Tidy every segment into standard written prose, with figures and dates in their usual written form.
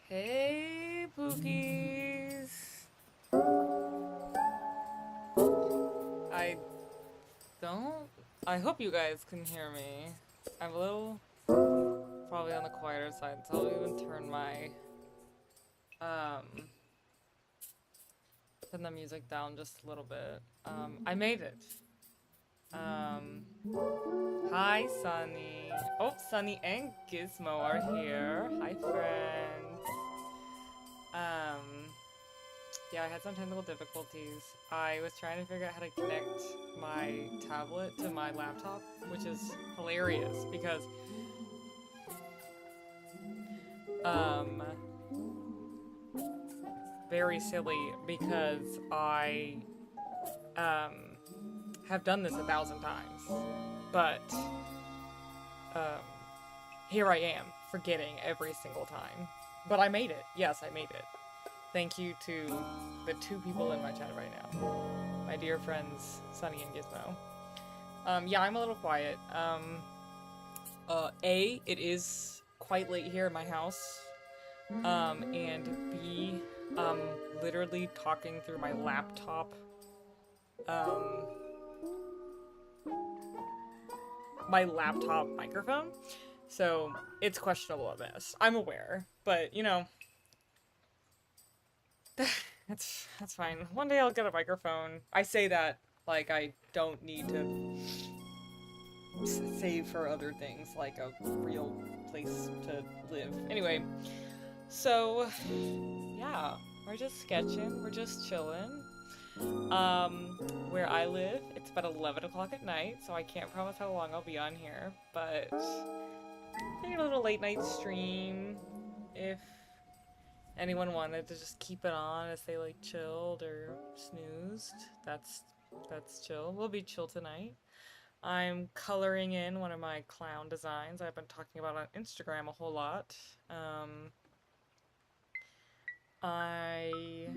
Hey, Pookies. I don't. I hope you guys can hear me. I'm a little probably on the quieter side, so I'll even um turn the music down just a little bit. I made it. Um, Hi, Sunny. Oh, Sunny and Gizmo are here. Hi, friends. Um, Yeah, I had some technical difficulties. I was trying to figure out how to connect my tablet to my laptop, which is hilarious because um very silly because I um have done this 1,000 times. But um here I am forgetting every single time. But I made it. Yes, I made it. Thank you to the two people in my chat right now. My dear friends Sunny and Gizmo. Yeah, I'm a little quiet. It is quite late here in my house. And B, literally talking through my laptop, um, my laptop microphone. So it's questionable at best. I'm aware, but you know, that's fine. One day I'll get a microphone. I say that like I don't need to save for other things, like a real place to live. Anyway, so yeah, we're just sketching, we're just chilling. Where I live, it's about 11 o'clock at night, so I can't promise how long I'll be on here, but figured a little late night stream if anyone wanted to just keep it on as they like chilled or snoozed. That's chill. We'll be chill tonight. I'm coloring in one of my clown designs I've been talking about on Instagram a whole lot. I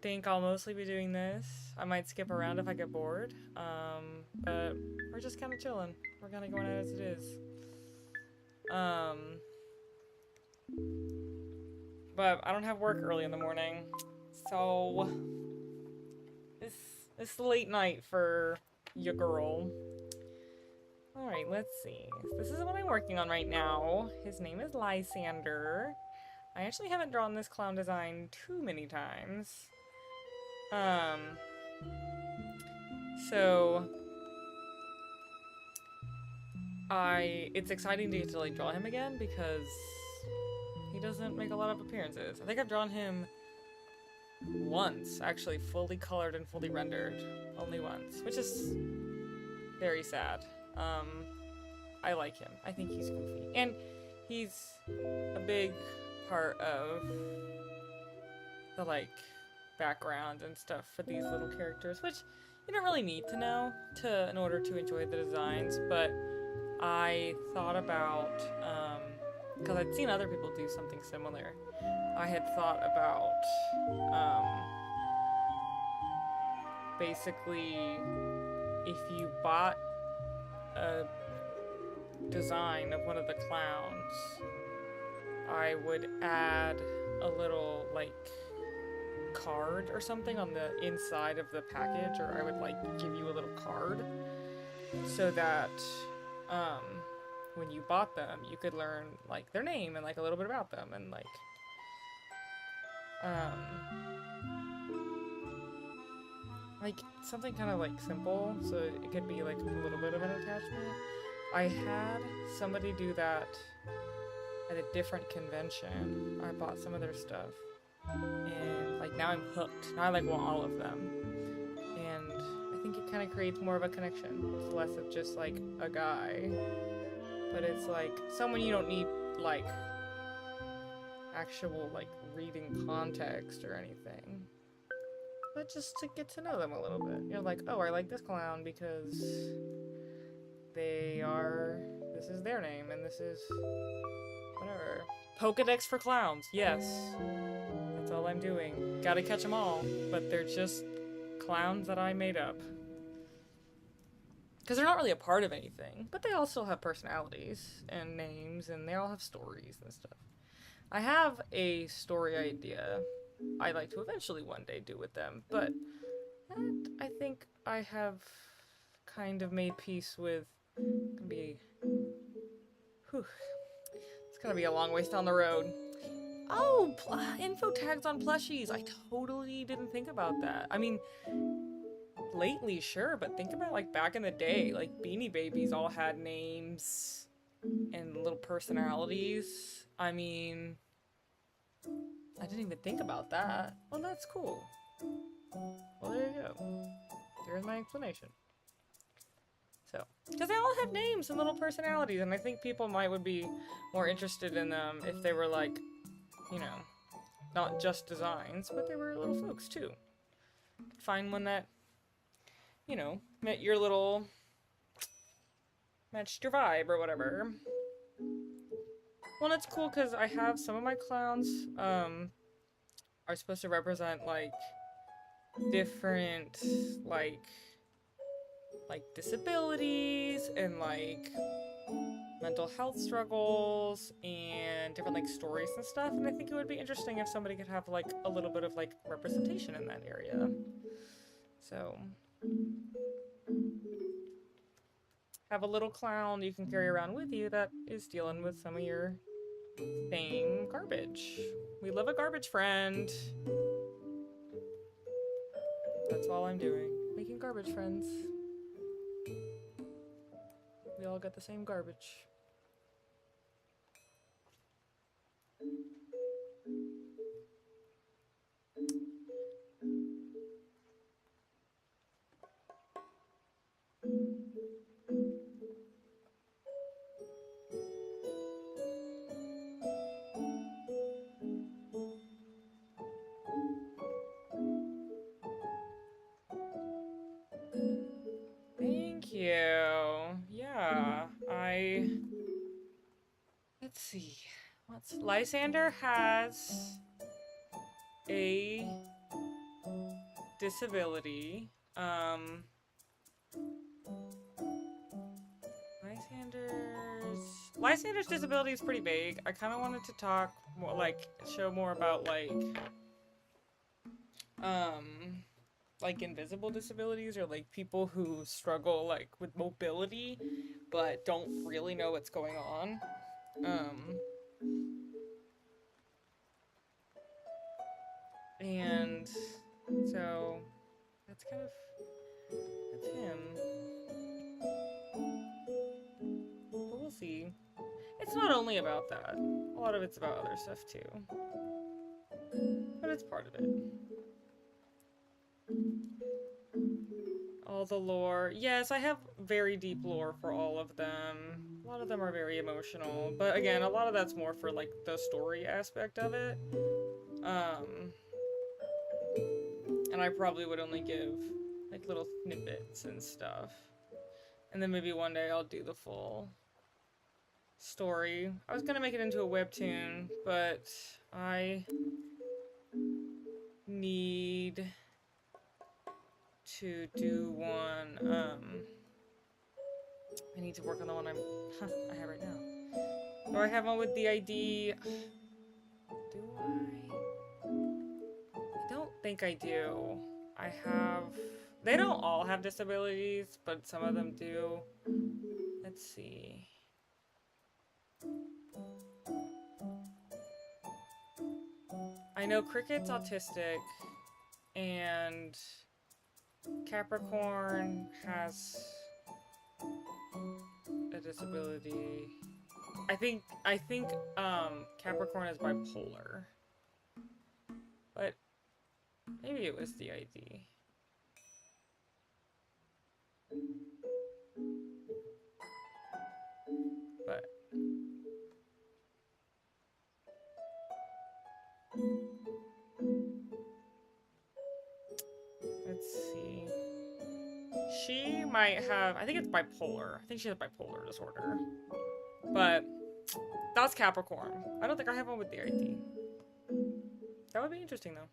think I'll mostly be doing this. I might skip around if I get bored. But we're just kind of chilling. We're kind of going at it as it is. But I don't have work early in the morning, so it's late night for your girl. All right, let's see. This is what I'm working on right now. His name is Lysander. I actually haven't drawn this clown design too many times. Um, so it's exciting to get to like draw him again because he doesn't make a lot of appearances. I think I've drawn him once, actually, fully colored and fully rendered. Only once, which is very sad. I like him. I think he's goofy. And he's a big part of the like background and stuff for these little characters, which you don't really need to know in order to enjoy the designs, but I thought about, because I'd seen other people do something similar. I had thought about, basically, if you bought a design of one of the clowns, I would add a little, like, card or something on the inside of the package, or I would, like, give you a little card so that, when you bought them, you could learn, like, their name and, like, a little bit about them, and, like something kind of, like, simple, so it could be, like, a little bit of an attachment. I had somebody do that at a different convention. I bought some of their stuff, and, like, now I'm hooked. Now I, like, want all of them. And I think it kind of creates more of a connection. It's less of just, like, a guy, but it's, like, someone you don't need, like, actual, like, reading context or anything. But just to get to know them a little bit. You're like, oh, I like this clown because this is their name, and this is whatever. Pokedex for clowns, yes. That's all I'm doing. Gotta catch them all, but they're just clowns that I made up. Because they're not really a part of anything, but they all still have personalities and names, and they all have stories and stuff. I have a story idea I'd like to eventually one day do with them, but that I think I have kind of made peace with. Gonna be, whew, it's gonna be a long ways down the road. Oh, info tags on plushies. I totally didn't think about that. I mean, lately, sure, but think about like back in the day, like Beanie Babies all had names and little personalities. I mean, I didn't even think about that. Well, that's cool. Well, there you go. There's my explanation. So, because they all have names and little personalities, and I think people would be more interested in them if they were like, you know, not just designs, but they were little folks too. Find one that, met your little, matched your vibe or whatever. Well, it's cool because I have some of my clowns, are supposed to represent like different, like disabilities and like mental health struggles and different like stories and stuff, and I think it would be interesting if somebody could have like a little bit of like representation in that area. So have a little clown you can carry around with you that is dealing with some of your same garbage. We love a garbage friend. That's all I'm doing. Making garbage friends. We all got the same garbage. Thank you. Yeah, let's see. Lysander has a disability. Lysander's disability is pretty vague. I kind of wanted to talk more, like, show more about, um, like invisible disabilities or like people who struggle like with mobility but don't really know what's going on. Um, and so that's that's him. But we'll see. It's not only about that. A lot of it's about other stuff too. But it's part of it. All the lore. Yes, I have very deep lore for all of them. A lot of them are very emotional. But again, a lot of that's more for like the story aspect of it. And I probably would only give like little snippets and stuff. And then maybe one day I'll do the full story. I was gonna make it into a webtoon, but I need to do one. I need to work on the one I have right now. Or I have one with the ID. Do I? I don't think I do. I have. They don't all have disabilities, but some of them do. Let's see. I know Cricket's autistic, and Capricorn has a disability. I think Capricorn is bipolar. But maybe it was the ID. But let's see. She might have, I think it's bipolar. I think she has bipolar disorder. But that's Capricorn. I don't think I have one with the ID. That would be interesting though.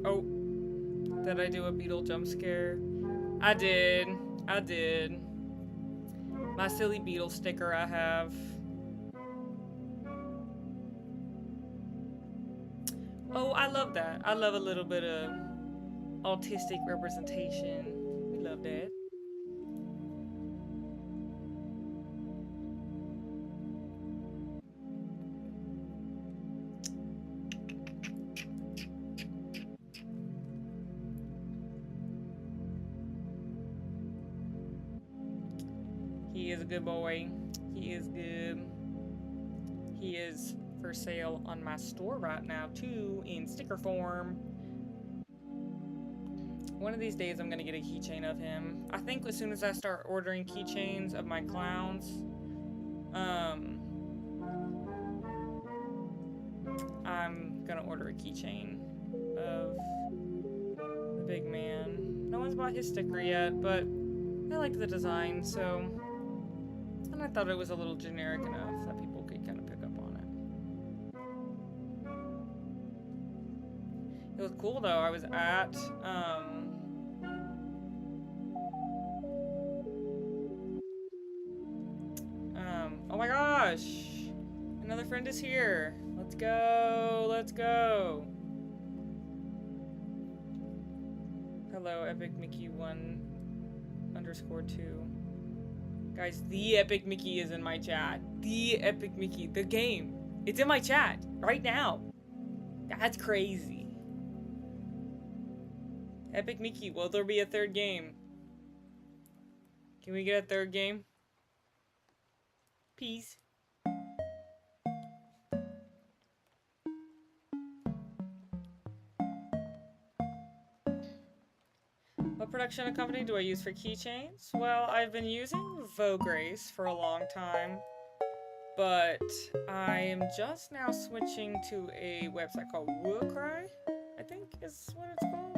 Oh, did I do a beetle jump scare? I did. I did. My silly beetle sticker I have. Oh, I love that. I love a little bit of autistic representation. We love that. He is a good boy. He is good. He is for sale on my store right now too, in sticker form. One of these days I'm gonna get a keychain of him. I think as soon as I start ordering keychains of my clowns, I'm gonna order a keychain of the big man. No one's bought his sticker yet, but I liked the design, so... And I thought it was a little generic enough that people could kind of pick up on it. It was cool though. I was at, oh my gosh! Another friend is here. Let's go, let's go. Hello, Epic Mickey 1_2. Guys, the Epic Mickey is in my chat. The Epic Mickey, the game. It's in my chat right now. That's crazy. Epic Mickey, will there be a third game? Can we get a third game? Peace. What production company do I use for keychains? Well, I've been using Vograce for a long time, but I am just now switching to a website called WooCry, I think is what it's called.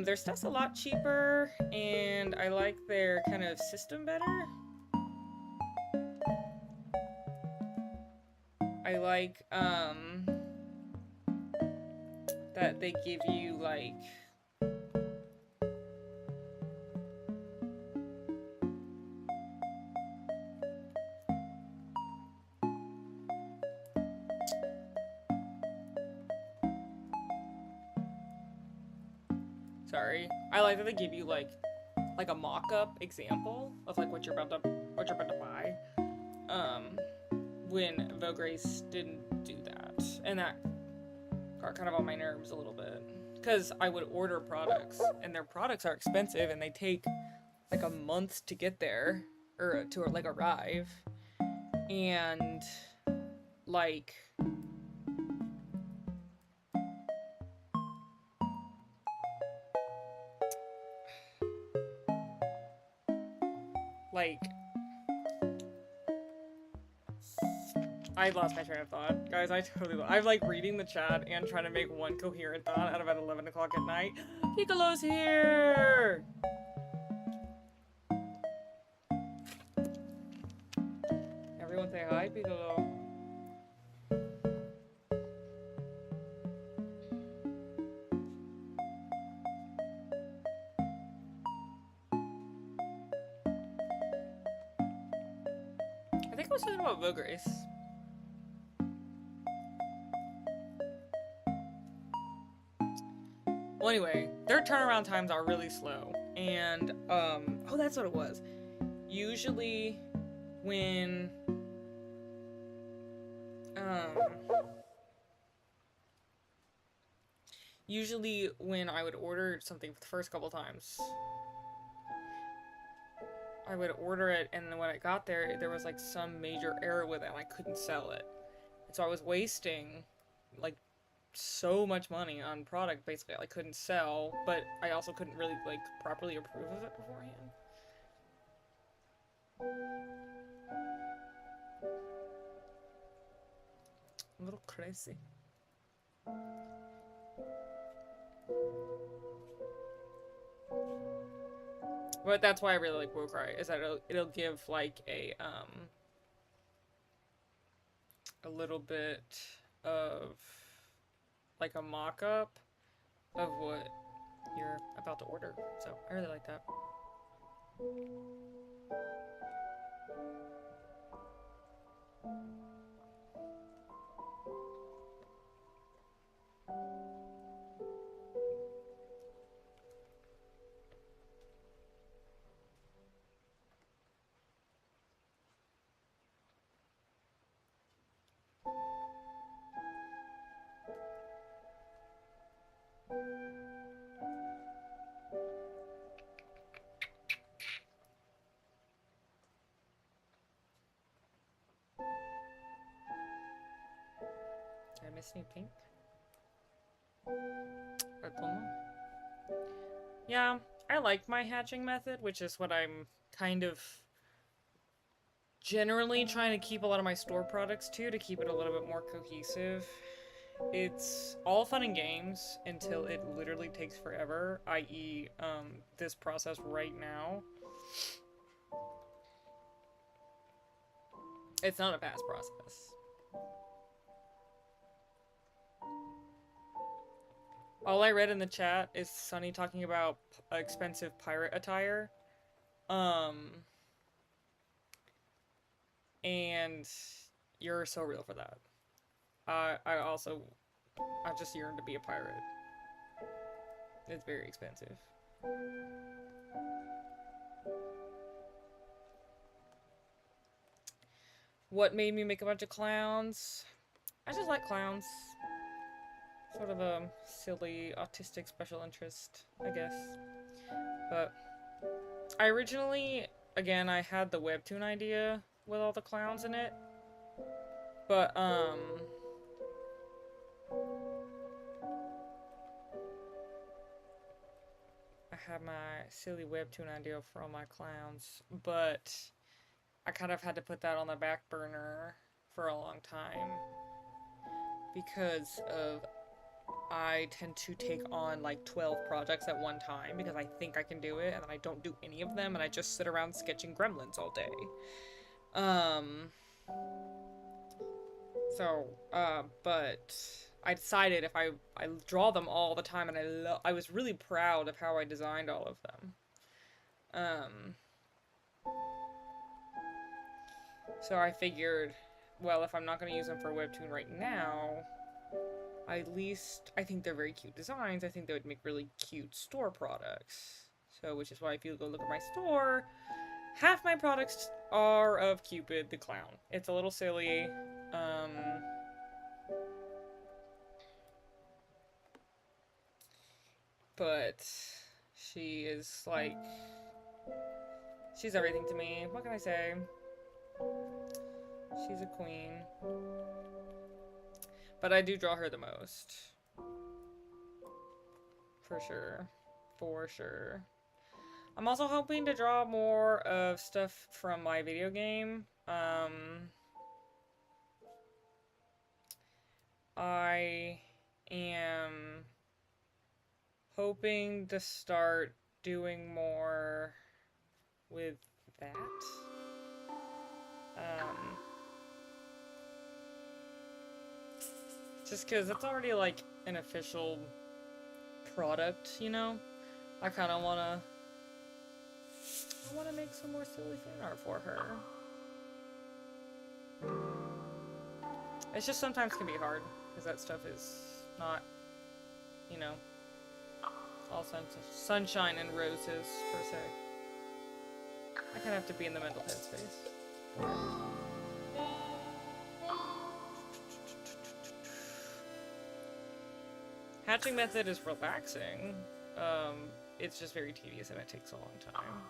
Their stuff's a lot cheaper, and I like their kind of system better. I like, that they give you, like... Sorry. I like that they give you like a mock-up example of like what you're about to buy. When Vograce didn't do that. And that got kind of on my nerves a little bit. Because I would order products, and their products are expensive, and they take like a month to get there, or to like arrive. And like... I lost my train of thought. Guys, I'm like reading the chat and trying to make one coherent thought at about 11 o'clock at night. Piccolo's here! Everyone say hi, Piccolo. I think I was talking about Vograce. Well, anyway, their turnaround times are really slow, and, oh, that's what it was. Usually, when, I would order something for the first couple times, I would order it, and then when it got there, there was, like, some major error with it, and I couldn't sell it. And so I was wasting, like, so much money on product basically I couldn't sell, but I also couldn't really like properly approve of it beforehand. A little crazy. But that's why I really like WooCry, is that it'll give like a little bit of like a mock-up of what you're about to order. So I really like that. Did I miss any pink? Or plum? Yeah, I like my hatching method, which is what I'm kind of generally trying to keep a lot of my store products to keep it a little bit more cohesive. It's all fun and games until it literally takes forever, i.e., this process right now. It's not a fast process. All I read in the chat is Sunny talking about expensive pirate attire. And you're so real for that. I just yearn to be a pirate. It's very expensive. What made me make a bunch of clowns? I just like clowns. Sort of a silly, autistic special interest, I guess. But I originally, again, I had the webtoon idea with all the clowns in it. But, I had my silly webtoon idea for all my clowns, but I kind of had to put that on the back burner for a long time because of I tend to take on like 12 projects at one time because I think I can do it, and then I don't do any of them, and I just sit around sketching gremlins all day. But I decided if I draw them all the time, and I was really proud of how I designed all of them. So I figured, well, if I'm not going to use them for webtoon right now, at least I think they're very cute designs. I think they would make really cute store products. So, which is why if you go look at my store, half my products are of Cupid the clown. It's a little silly. But she is like, she's everything to me. What can I say? She's a queen. But I do draw her the most. For sure. For sure. I'm also hoping to draw more of stuff from my video game. I am hoping to start doing more with that. Just because it's already like an official product, you know? I kind of want to make some more silly fan art for her. It's just sometimes can be hard, because that stuff is not, you know, all sunshine and roses, per se. I kind of have to be in the mental headspace. Hatching method is relaxing. It's just very tedious and it takes a long time.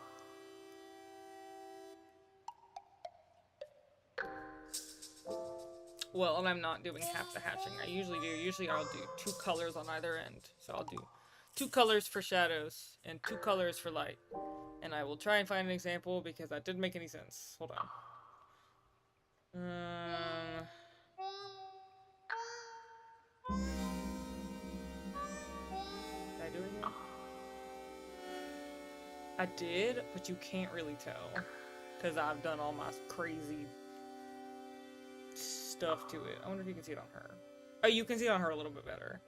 Well, and I'm not doing half the hatching. I usually do. Usually I'll do 2 colors on either end. So I'll do 2 colors for shadows and 2 colors for light. And I will try and find an example because that didn't make any sense. Hold on. Did I do it again? I did, but you can't really tell. Because I've done all my crazy stuff to it. I wonder if you can see it on her. Oh, you can see it on her a little bit better.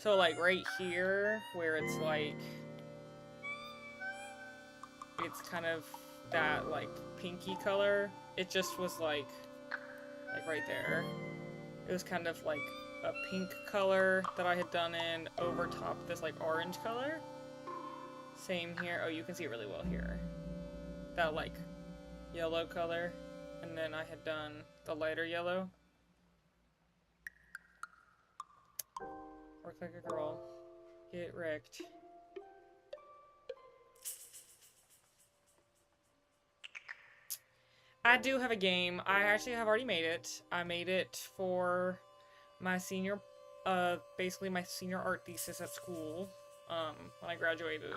So like right here, where it's like, it's kind of that like pinky color, it just was like right there. It was kind of like a pink color that I had done in over top this like orange color. Same here. Oh, you can see it really well here. That like yellow color. And then I had done the lighter yellow. Work like a girl. Get wrecked. I do have a game. I actually have already made it. I made it for my senior, basically my senior art thesis at school, when I graduated.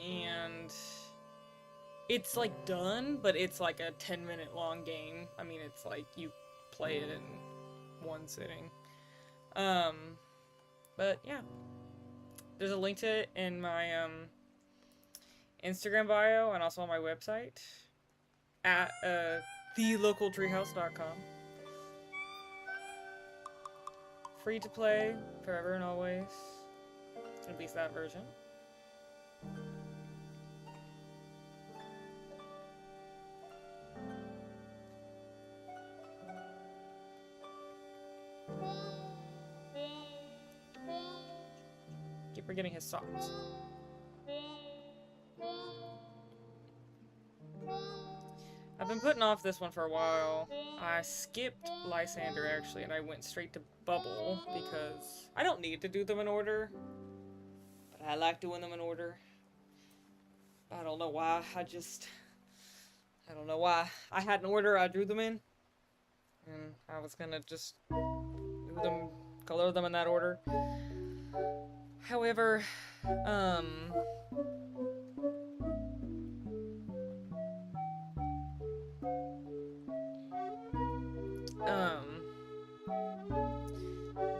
And it's like done, but it's like a 10-minute long game. I mean, it's like you play it in one sitting. But yeah. There's a link to it in my, Instagram bio and also on my website at thelocaltreehouse.com. Free to play forever and always, at least that version. Keep forgetting his socks. I've been putting off this one for a while. I skipped Lysander actually, and I went straight to Bubble because I don't need to do them in order, but I like doing them in order. I don't know why. I don't know why. I had an order I drew them in, and I was gonna just do them, color them in that order. However,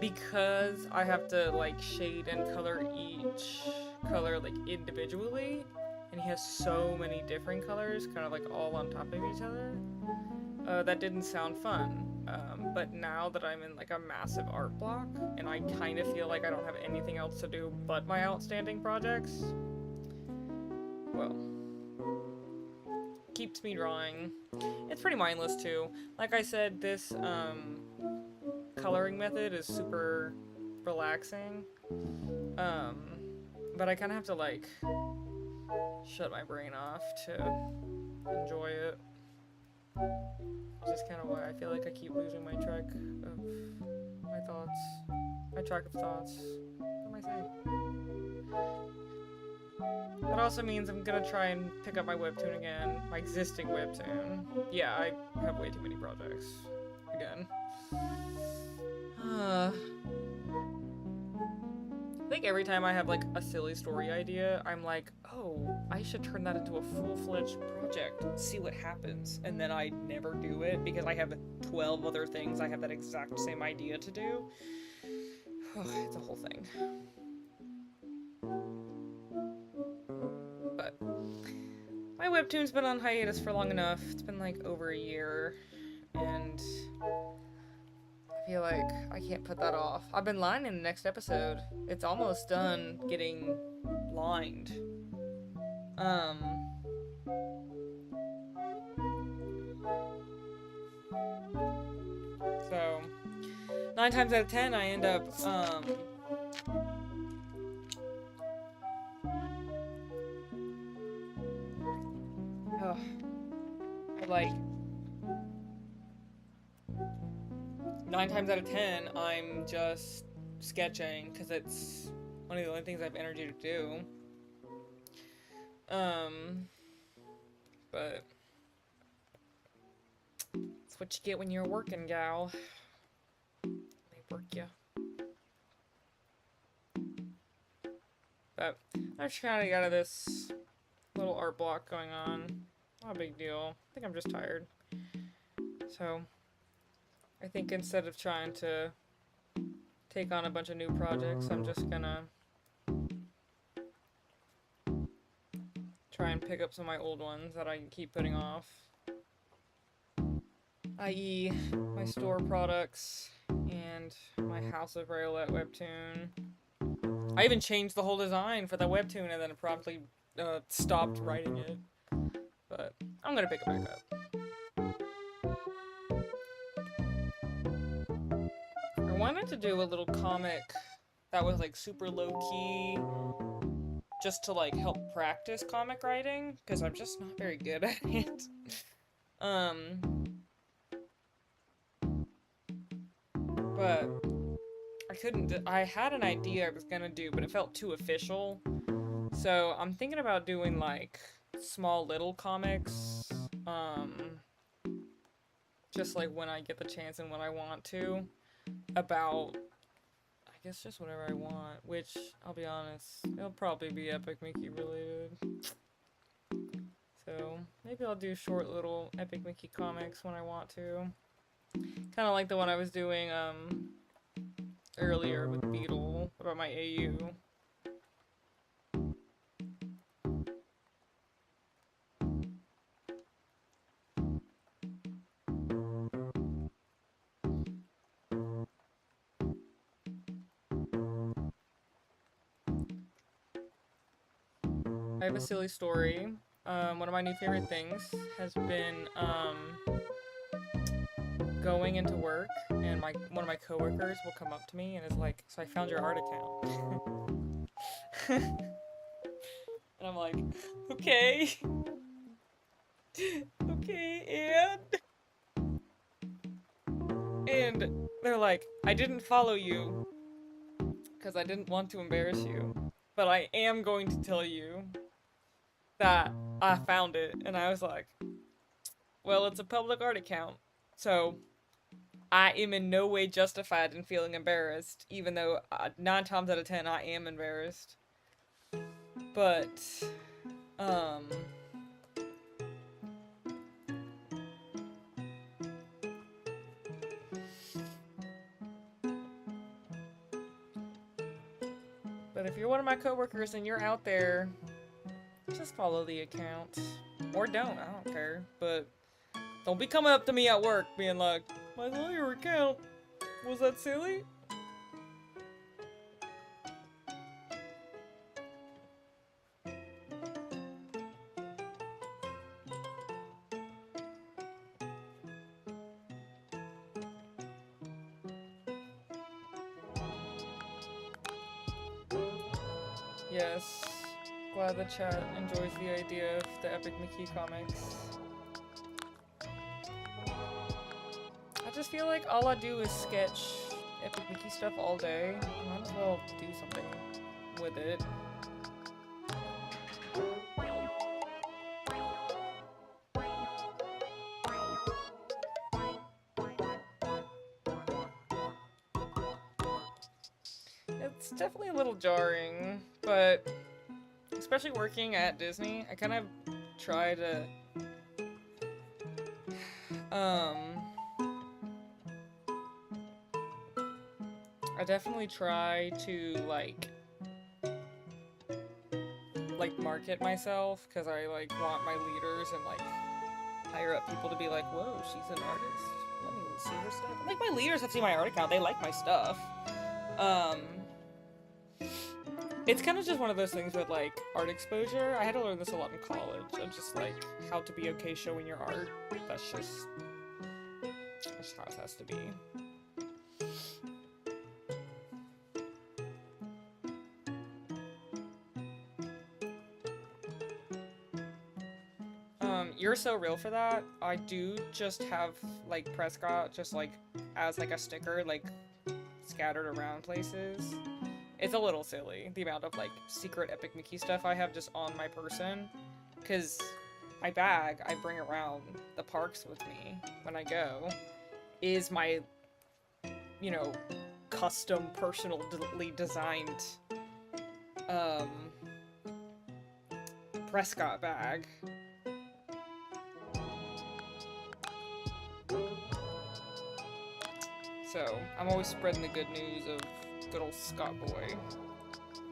because I have to like shade and color each color like individually, and he has so many different colors kind of like all on top of each other, that didn't sound fun. But now that I'm in like a massive art block and I kind of feel like I don't have anything else to do but my outstanding projects, well, keeps me drawing. It's pretty mindless too. Like I said, this coloring method is super relaxing, but I kind of have to like shut my brain off to enjoy it. Which is kind of why I feel like I keep losing my track of my thoughts. My track of thoughts. What am I saying? That also means I'm gonna try and pick up my webtoon again. My existing webtoon. Yeah, I have way too many projects. Again. I think every time I have like a silly story idea, I'm like, oh, I should turn that into a full-fledged project and see what happens. And then I never do it because I have 12 other things I have that exact same idea to do. It's a whole thing. But my webtoon's been on hiatus for long enough. It's been like over a year, and I feel like I can't put that off. I've been lining the next episode. It's almost done getting lined. So 9 times out of 10 I end up like 9 times out of 10 I'm just sketching because it's one of the only things I have energy to do. But it's what you get when you're a working gal. They work you. But I'm just trying to get out of this little art block going on. Not a big deal. I think I'm just tired. So I think instead of trying to take on a bunch of new projects, I'm just gonna try and pick up some of my old ones that I keep putting off. I.e. my store products and find my House of Rayolette webtoon. I even changed the whole design for the webtoon and then promptly stopped writing it. But I'm gonna pick it back up. I wanted to do a little comic that was like super low-key, just to like help practice comic writing, because I'm just not very good at it. But I couldn't, I had an idea I was gonna do, but it felt too official. So I'm thinking about doing like small little comics, just like when I get the chance and when I want to, about, I guess just whatever I want, which, I'll be honest, it'll probably be Epic Mickey related. So, maybe I'll do short little Epic Mickey comics when I want to. Kinda like the one I was doing, earlier with Beetle, about my AU. I have a silly story. One of my new favorite things has been, going into work, and one of my coworkers will come up to me and is like, "So I found your art account." And I'm like, "Okay." Okay, and they're like, "I didn't follow you because I didn't want to embarrass you, but I am going to tell you that I found it." And I was like, "Well, it's a public art account, so I am in no way justified in feeling embarrassed, even though 9 times out of 10 I am embarrassed." But, but if you're one of my coworkers and you're out there, just follow the account. Or don't, I don't care. But don't be coming up to me at work being like, "I saw your account. Was that silly?" Yes. Glad the chat enjoys the idea of the Epic Mickey comics. I just feel like all I do is sketch Epic Mickey stuff all day. Might as well do something with it. It's definitely a little jarring, but especially working at Disney, I kind of try to I definitely try to like market myself, because I like want my leaders and like higher up people to be like, "Whoa, she's an artist. Let me see her stuff." Like, my leaders have seen my art account, they like my stuff. It's kind of just one of those things with like art exposure. I had to learn this a lot in college, of just like how to be okay showing your art. That's just how it has to be. You're so real for that. I do just have like Prescott just like as like a sticker like scattered around places. It's a little silly, the amount of like secret Epic Mickey stuff I have just on my person, because my bag I bring around the parks with me when I go is my, you know, custom personally designed Prescott bag. So I'm always spreading the good news of good old Scott Boy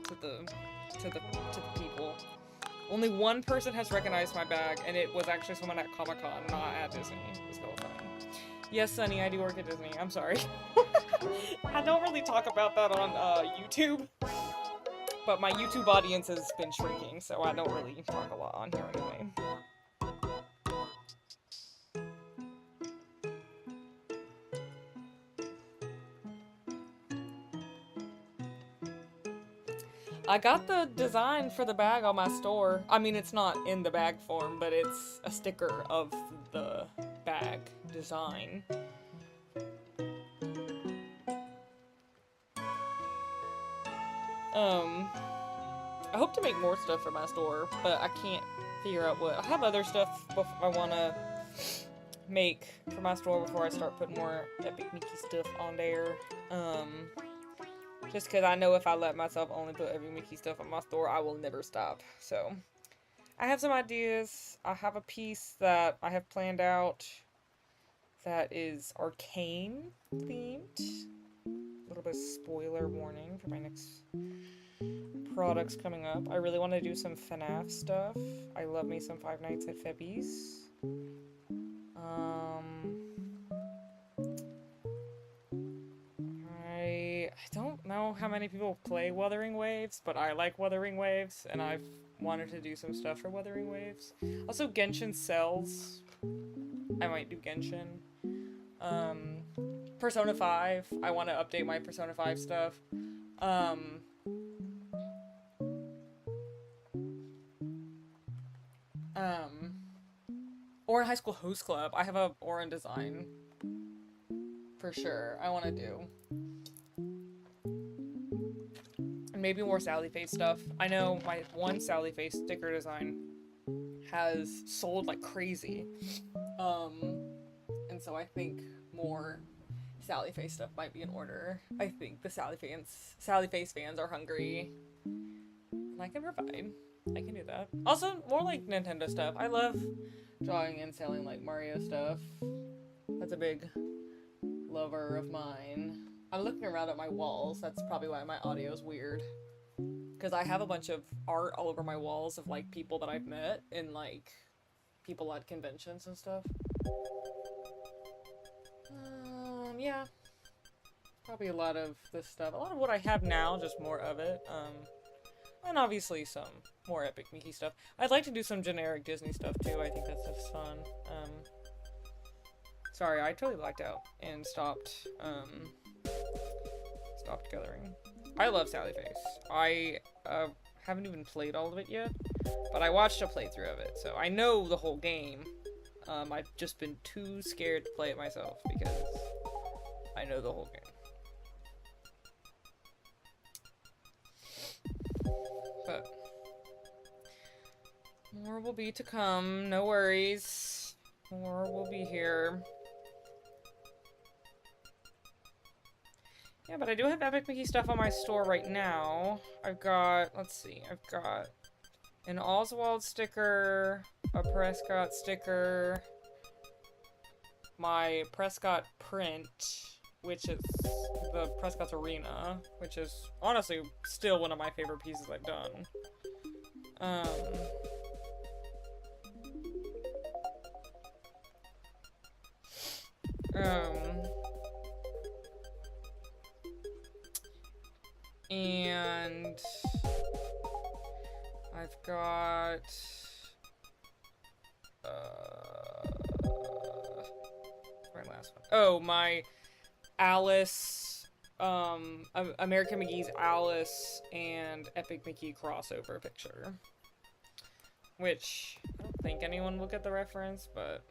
to the people. Only one person has recognized my bag, and it was actually someone at Comic-Con, not at Disney. It was hella funny. Yes, Sunny, I do work at Disney. I'm sorry. I don't really talk about that on YouTube, but my YouTube audience has been shrinking, so I don't really talk a lot on here anyway. I got the design for the bag on my store. I mean, it's not in the bag form, but it's a sticker of the bag design. I hope to make more stuff for my store, but I can't figure out what. I have other stuff I want to make for my store before I start putting more Epic Mickey stuff on there. Just because I know if I let myself only put Epic Mickey stuff on my store, I will never stop. So, I have some ideas. I have a piece that I have planned out that is arcane themed. A little bit of spoiler warning for my next products coming up. I really want to do some FNAF stuff. I love me some Five Nights at Febby's. I don't know how many people play Wuthering Waves, but I like Wuthering Waves, and I've wanted to do some stuff for Wuthering Waves. Also, Genshin sells. I might do Genshin. Persona 5. I want to update my Persona 5 stuff. Ouran High School Host Club. I have a Ouran design. For sure. I want to do. And maybe more Sally Face stuff. I know my one Sally Face sticker design has sold like crazy. And so I think more Sally Face stuff might be in order. I think the Sally Face fans are hungry. And I can provide. I can do that. Also, more like Nintendo stuff. I love drawing and selling like Mario stuff. That's a big lover of mine. I'm looking around at my walls. That's probably why my audio is weird. Because I have a bunch of art all over my walls of like people that I've met and like people at conventions and stuff. Yeah. Probably a lot of this stuff. A lot of what I have now, just more of it. And obviously some more Epic Mickey stuff. I'd like to do some generic Disney stuff too. I think that's just fun. Sorry, I totally blacked out and stopped gathering. I love Sally Face. I haven't even played all of it yet, but I watched a playthrough of it, so I know the whole game. I've just been too scared to play it myself because I know the whole game. But more will be to come, no worries. More will be here. Yeah, but I do have Epic Mickey stuff on my store right now. I've got, let's see, I've got an Oswald sticker, a Prescott sticker, my Prescott print, which is the Prescott's Arena, which is honestly still one of my favorite pieces I've done. And I've got my last one. Oh, my Alice, American McGee's Alice and Epic Mickey crossover picture. Which, I don't think anyone will get the reference, but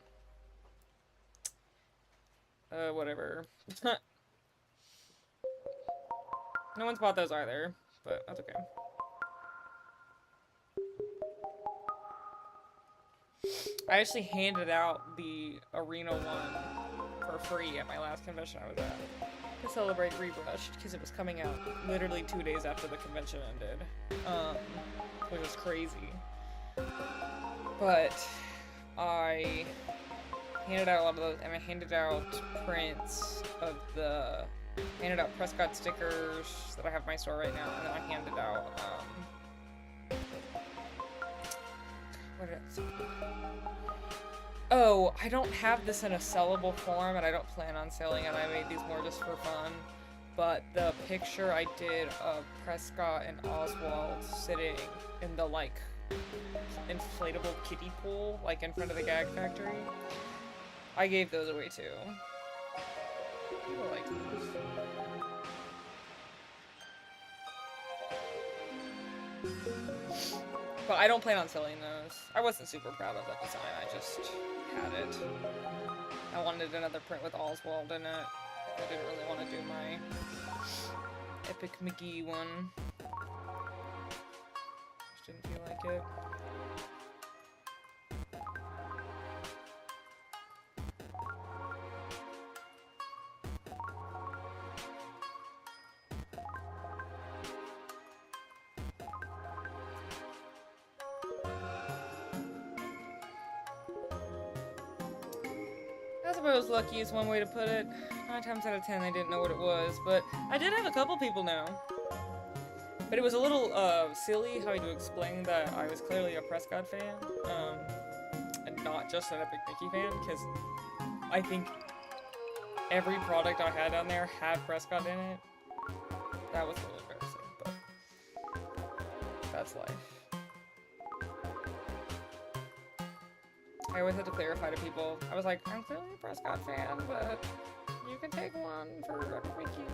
whatever. No one's bought those either, but that's okay. I actually handed out the Arena one for free at my last convention I was at to celebrate Rebrushed, because it was coming out literally 2 days after the convention ended, which was crazy. But I handed out a lot of those, and I handed out prints of handed out Prescott stickers that I have in my store right now, and then I handed out, what did I say? Oh, I don't have this in a sellable form, and I don't plan on selling it. I made these more just for fun. But the picture I did of Prescott and Oswald sitting in the, like, inflatable kiddie pool, like, in front of the Gag Factory, I gave those away, too. People like those. But I don't plan on selling those. I wasn't super proud of that design, I just had it. I wanted another print with Oswald in it. I didn't really want to do my Epic McGee one. Just didn't feel like it. I suppose lucky is one way to put it. 9 times out of 10 I didn't know what it was, but I did have a couple people know. But it was a little silly how to explain that I was clearly a Prescott fan, and not just an Epic Mickey fan, because I think every product I had on there had Prescott in it. That was a little embarrassing, but that's life. I always had to clarify to people. I was like, I'm clearly a Prescott fan, but you can take one for Epic Mickey.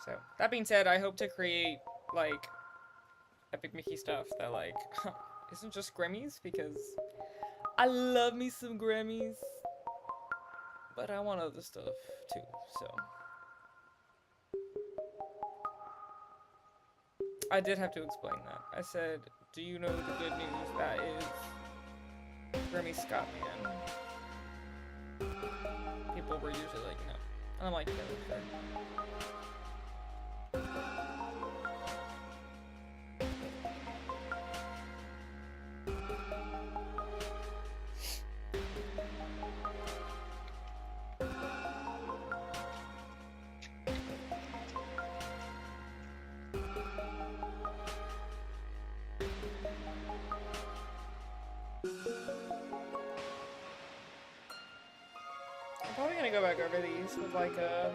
So, that being said, I hope to create, like, Epic Mickey stuff that, like, isn't just Grammys, because I love me some Grammys. But I want other stuff, too, so. I did have to explain that. I said, do you know the good news that is Grammy Scotman? People were usually like, no. And I'm like, yeah, okay. I'm probably gonna go back over these with like a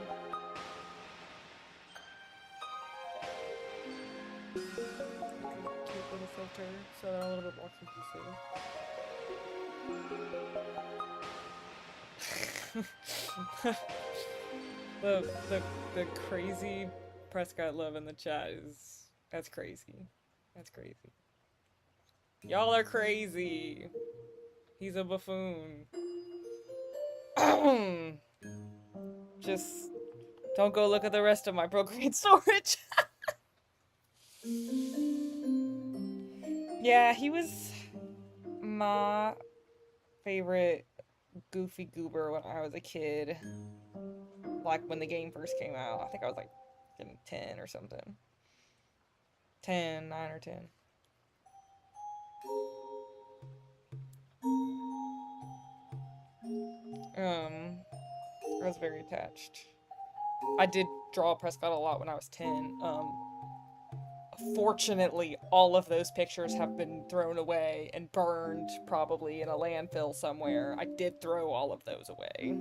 cute little filter so they're a little bit more cohesive. the crazy Prescott love in the chat is that's crazy. That's crazy. Y'all are crazy. He's a buffoon. Just don't go look at the rest of my Procreate storage. Yeah, he was my favorite goofy goober when I was a kid. Like when the game first came out. I think I was like 10 or something. 9 or 10. I was very attached. I did draw Prescott a lot when I was 10. Fortunately, all of those pictures have been thrown away and burned, probably in a landfill somewhere. I did throw all of those away.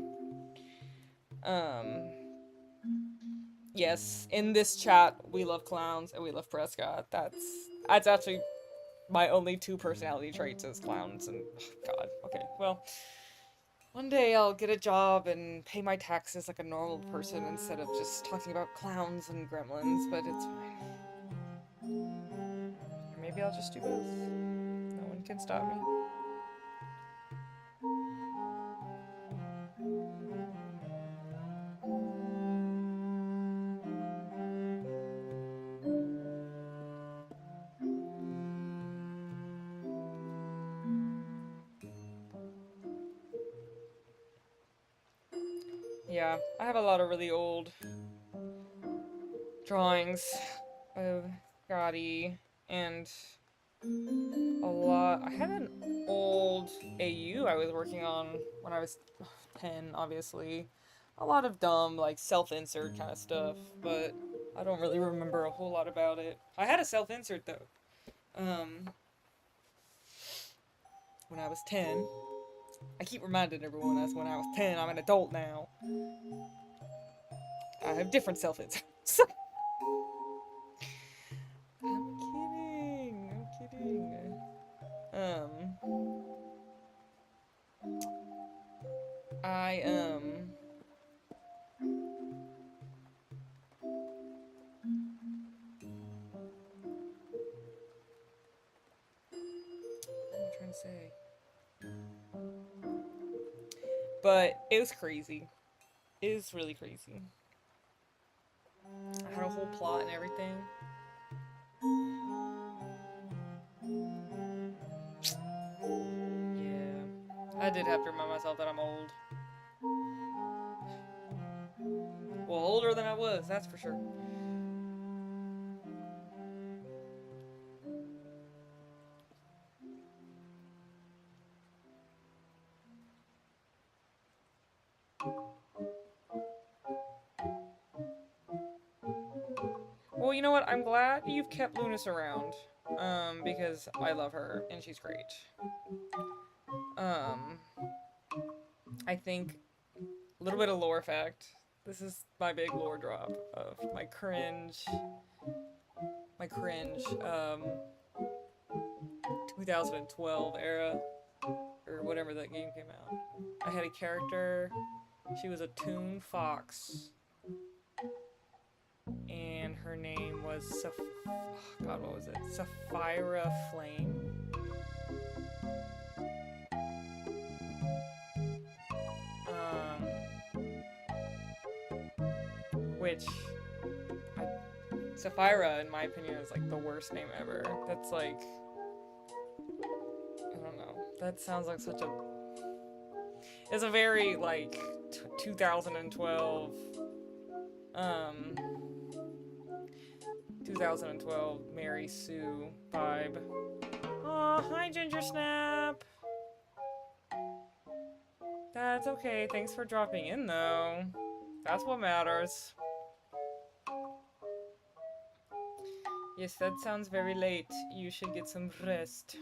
Yes, in this chat, we love clowns and we love Prescott. That's actually my only 2 personality traits is clowns and, oh God, okay, well, one day I'll get a job and pay my taxes like a normal person instead of just talking about clowns and gremlins, but it's fine. Or maybe I'll just do both. No one can stop me. Yeah, I have a lot of really old drawings of Gotti and a lot. I had an old AU I was working on when I was 10, obviously. A lot of dumb, like, self-insert kind of stuff, but I don't really remember a whole lot about it. I had a self-insert, though. Um, when I was 10. I keep reminding everyone that's when I was 10. I'm an adult now. I have different self-inserts. I'm kidding. I'm kidding. I what am I trying to say? But it was crazy. It was really crazy. I had a whole plot and everything. Yeah. I did have to remind myself that I'm old. Well, older than I was, that's for sure. Well, you know what? I'm glad you've kept Lunas around. Because I love her and she's great. Um, I think a little bit of lore fact. This is my big lore drop of my cringe. My cringe. 2012 era, or whatever that game came out. I had a character. She was a Toon Fox, and her name was God, what was it? Sapphira Flame. Which Sapphira, in my opinion, is like the worst name ever. That's like, I don't know. That sounds like such a. It's a very like 2012. 2012 Mary Sue vibe. Oh, hi Ginger Snap. That's okay. Thanks for dropping in though. That's what matters. Yes, that sounds very late. You should get some rest.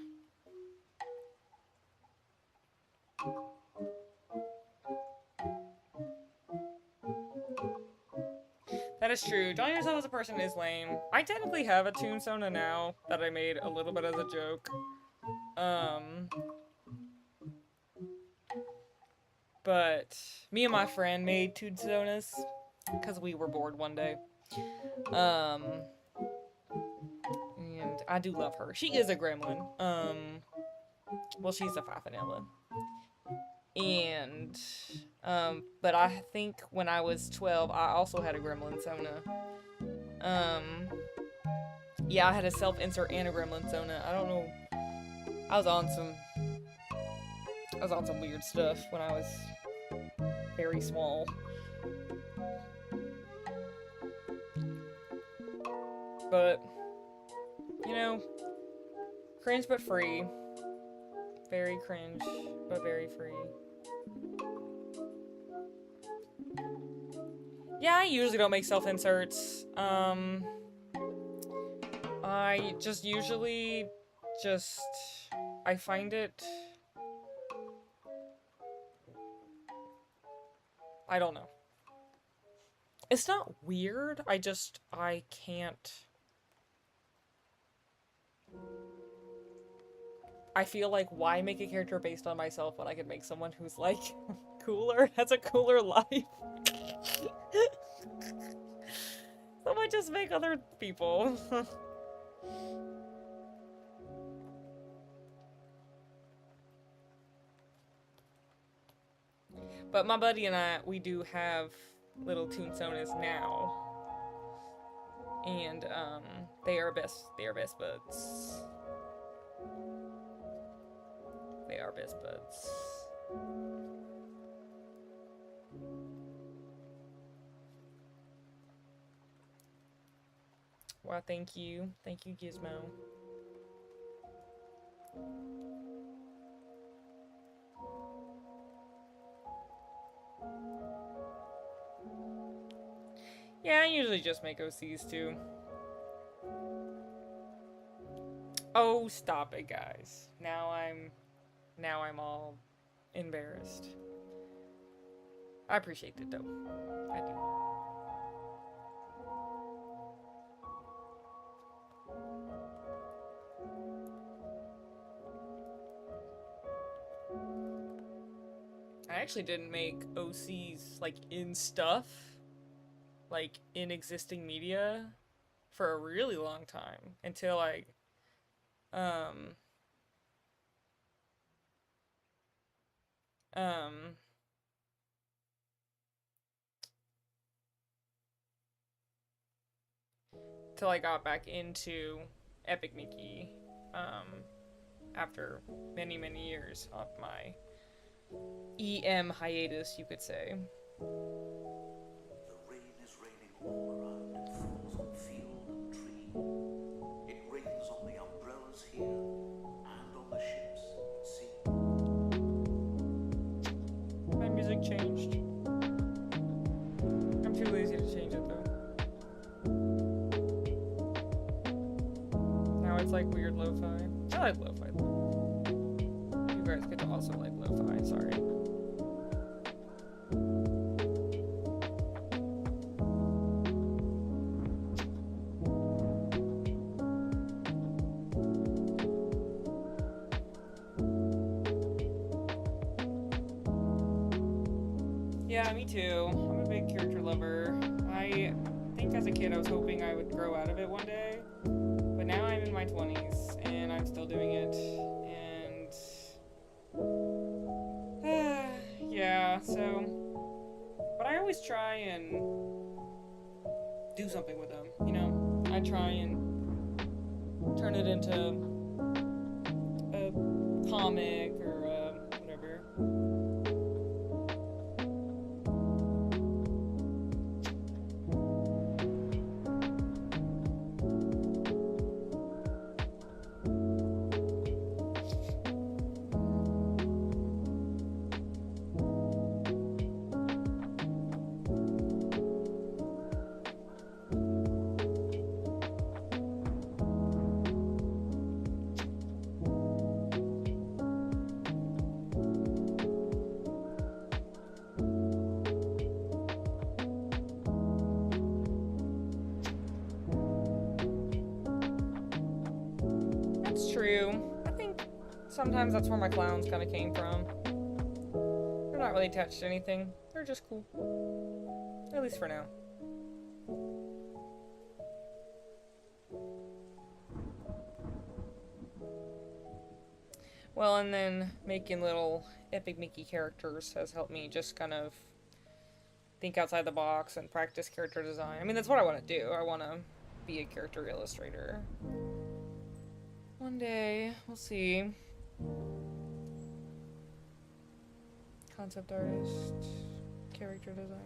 That is true. Drawing yourself as a person is lame. I technically have a Toonsona now that I made a little bit as a joke. But me and my friend made Toonsonas because we were bored one day. And I do love her. She is a gremlin. Well, she's a Fafanella. And, but I think when I was 12, I also had a gremlin Sona. Yeah, I had a self-insert and a gremlin Sona. I don't know. I was on some weird stuff when I was very small. But, you know, cringe but free. Very cringe, but very free. Yeah, I usually don't make self-inserts. I just usually I find it... I don't know. It's not weird, I can't... I feel like, why make a character based on myself when I could make someone who's, like, cooler, has a cooler life? So I just make other people. But my buddy and I, we do have little Toonsonas now. And, they are best buds. They are best buds. Well, thank you. Thank you, Gizmo. Yeah, I usually just make OCs too. Oh, stop it, guys. Now I'm all embarrassed. I appreciate it though. I do. I actually didn't make OCs like in stuff, like in existing media for a really long time until um um till I got back into Epic Mickey after many years of my EM hiatus, you could say. The rain is raining all around. It falls on field and tree. It rains on the umbrellas here and on the ships at sea. My music changed. I'm too lazy to change it though. Now it's like weird lo-fi. I like lo-fi though. You guys get to also like lo-fi, sorry. Yeah, me too. I'm a big character lover. I think as a kid I was hoping I would grow out of it one day. But now I'm in my 20s and I'm still doing it. And yeah, so but I always try and do something with them, you know? I try and turn it into a comic or whatever. True. I think sometimes that's where my clowns kind of came from. They're not really attached to anything. They're just cool. At least for now. Well, and then making little Epic Mickey characters has helped me just kind of think outside the box and practice character design. I mean, that's what I want to do. I want to be a character illustrator. One day, we'll see. Concept artist, character designer.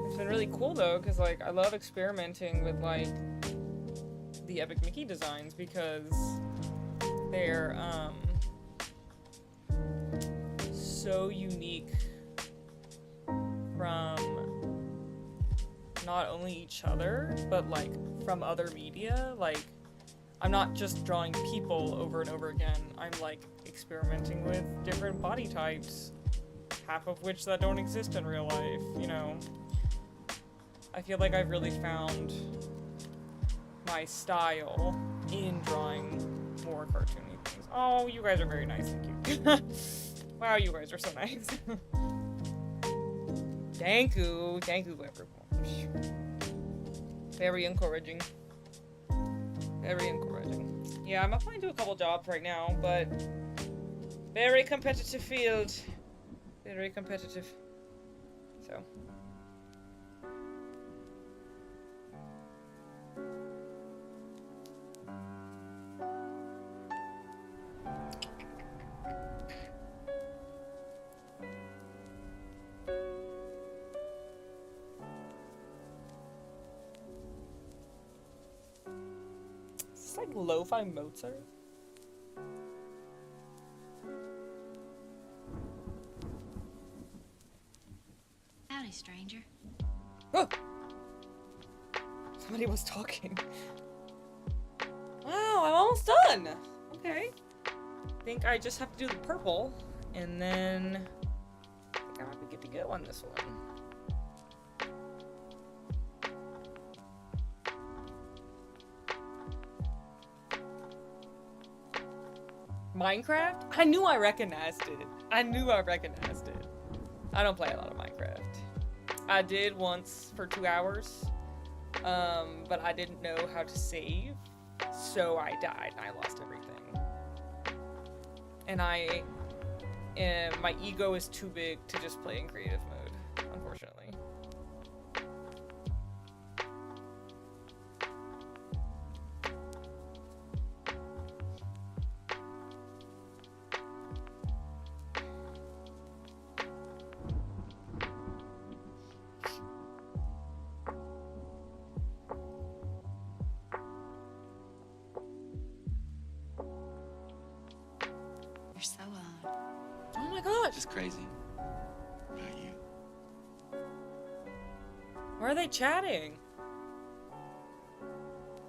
It's been really cool though, because like I love experimenting with like the Epic Mickey designs because they're so unique from not only each other, but like from other media. Like, I'm not just drawing people over and over again. I'm like experimenting with different body types, half of which that don't exist in real life, you know. I feel like I've really found my style in drawing more cartoony things. Oh, you guys are very nice, thank you. Wow, you guys are so nice. Thank you everyone. Very encouraging. Very encouraging. Yeah, I'm applying to a couple jobs right now, but very competitive field. Very competitive. So. It's like lo-fi Mozart. Howdy, stranger. Oh! Somebody was talking. Wow, I'm almost done! Okay. I think I just have to do the purple, and then I think I might be good to go on this one. Minecraft? I knew I recognized it. I knew I recognized it. I don't play a lot of Minecraft. I did once for 2 hours, but I didn't know how to save, so I died and I lost everything. And my ego is too big to just play in creative mode, unfortunately. You're so odd. Oh my gosh! It's crazy. About you. Why are they chatting?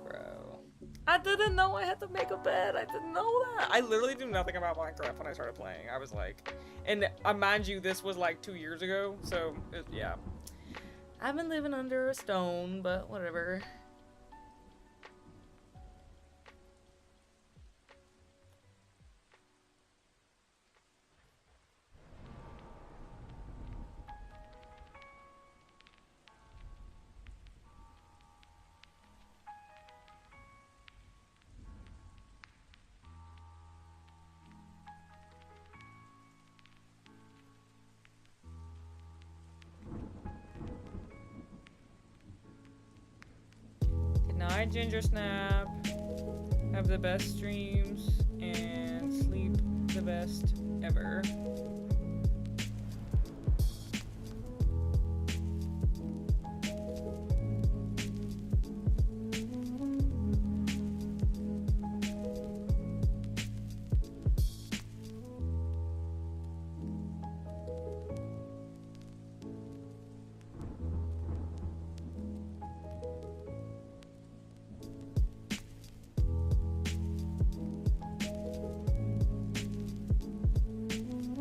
Bro. I didn't know I had to make a bed. I didn't know that. I literally knew nothing about Minecraft when I started playing. I was like, and mind you, this was like 2 years ago, so yeah. I've been living under a stone, but whatever. Good night, Ginger Snap. Have the best streams and sleep the best ever.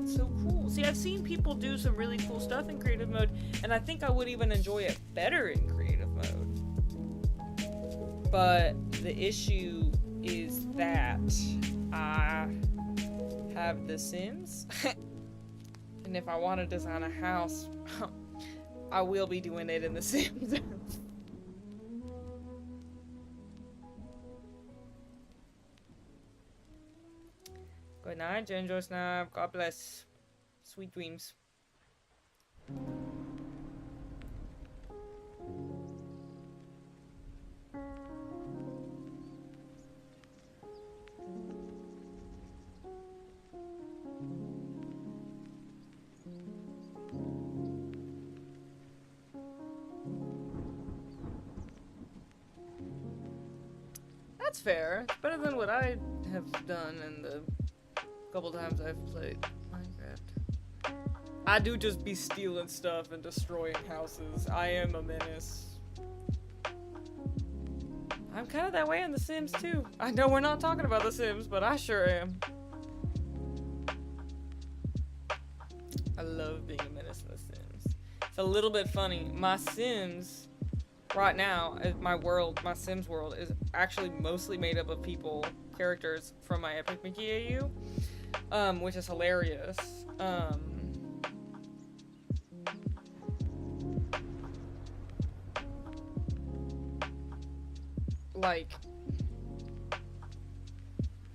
So cool. See, I've seen people do some really cool stuff in creative mode, and I think I would even enjoy it better in creative mode. But the issue is that I have The Sims, and if I want to design a house, I will be doing it in The Sims. Good night, Ginger Snap. God bless. Sweet dreams. That's fair. It's better than what I have done in the couple times I've played Minecraft. I do just be stealing stuff and destroying houses. I am a menace. I'm kind of that way in The Sims too. I know we're not talking about The Sims, but I sure am. I love being a menace in The Sims. It's a little bit funny. My Sims, right now, my Sims world is actually mostly made up of characters from my Epic Mickey AU, which is hilarious. Like,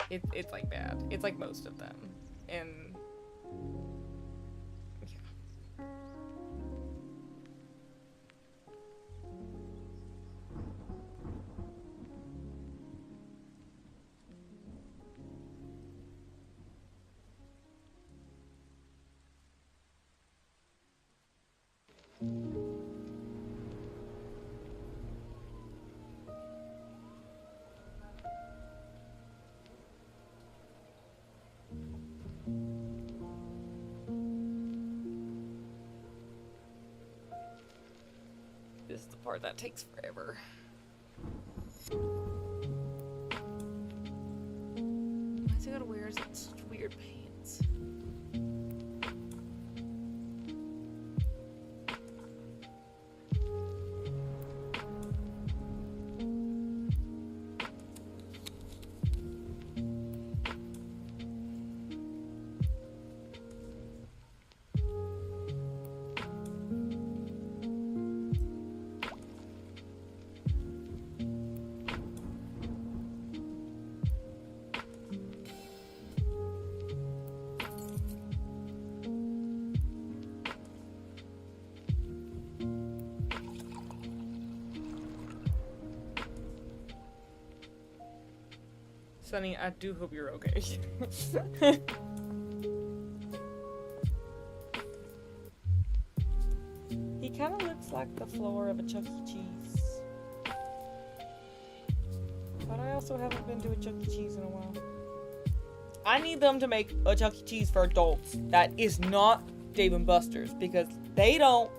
it's like bad. It's like most of them, and yeah. This is the part that takes forever. Why is he gotta wear such weird pants? Sunny, I do hope you're okay. He kind of looks like the floor of a Chuck E. Cheese. But I also haven't been to a Chuck E. Cheese in a while. I need them to make a Chuck E. Cheese for adults that is not Dave & Buster's, because they don't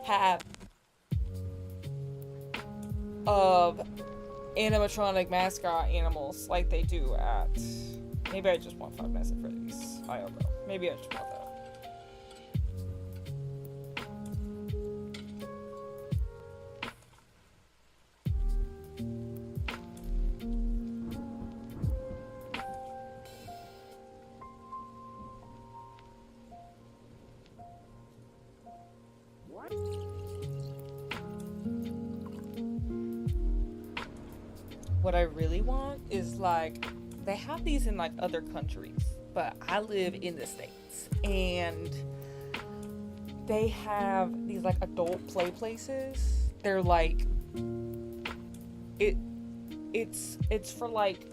have animatronic mascot animals like they do at... Maybe I just want Five Nights at Freddy's. I don't know. Maybe I just want that. What I really want is, like, they have these in like other countries, but I live in the States, and they have these like adult play places. They're like, it's for like,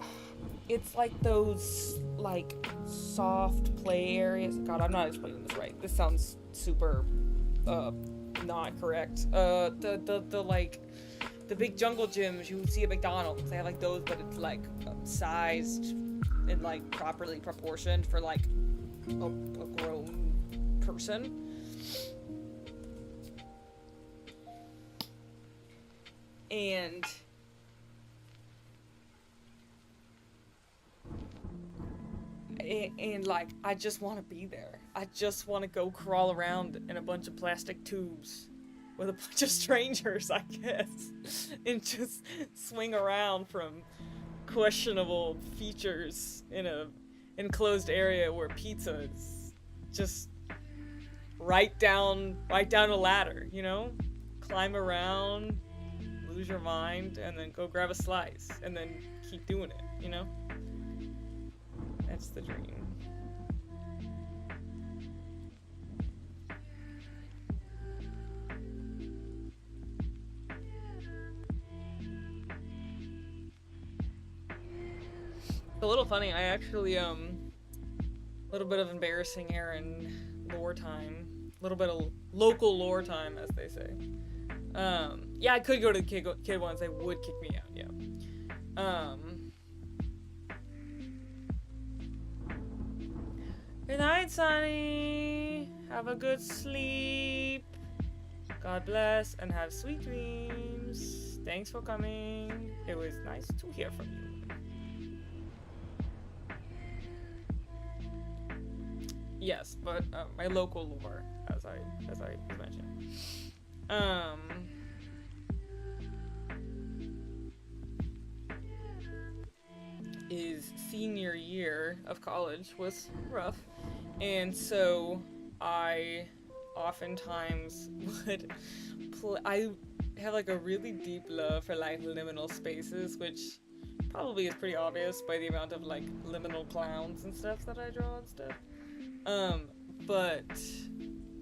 it's like those like soft play areas. God, I'm not explaining this right. This sounds super not correct. The like the big jungle gyms you see at McDonald's. They have like those, but it's like sized and like properly proportioned for like a grown person. And like, I just want to be there. I just want to go crawl around in a bunch of plastic tubes with a bunch of strangers, I guess, and just swing around from questionable features in a enclosed area where pizza is just right down a ladder, you know? Climb around, lose your mind, and then go grab a slice, and then keep doing it, you know? That's the dream. A little funny, I actually, a little bit of embarrassing Aaron lore time. A little bit of local lore time, as they say. Yeah, I could go to the kid ones, they would kick me out, yeah. Good night, Sonny. Have a good sleep. God bless, and have sweet dreams. Thanks for coming. It was nice to hear from you. Yes, but my local lore, as I mentioned. His senior year of college was rough, and so I oftentimes would I have like a really deep love for like liminal spaces, which probably is pretty obvious by the amount of like liminal clowns and stuff that I draw and stuff. But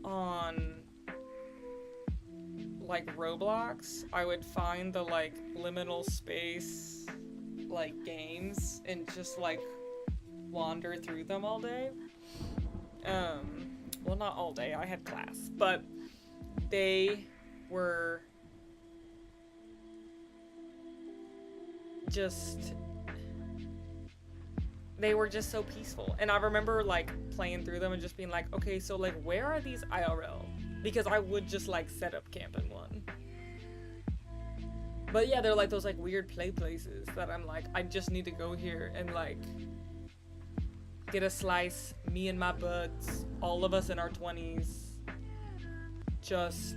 on like Roblox, I would find the like liminal space like games and just like wander through them all day. Well, not all day, I had class, but they were just so peaceful. And I remember like playing through them and just being like, okay, so like where are these IRL? Because I would just like set up camp in one. But yeah, they're like those like weird play places that I'm like, I just need to go here and like get a slice, me and my buds, all of us in our 20s, just...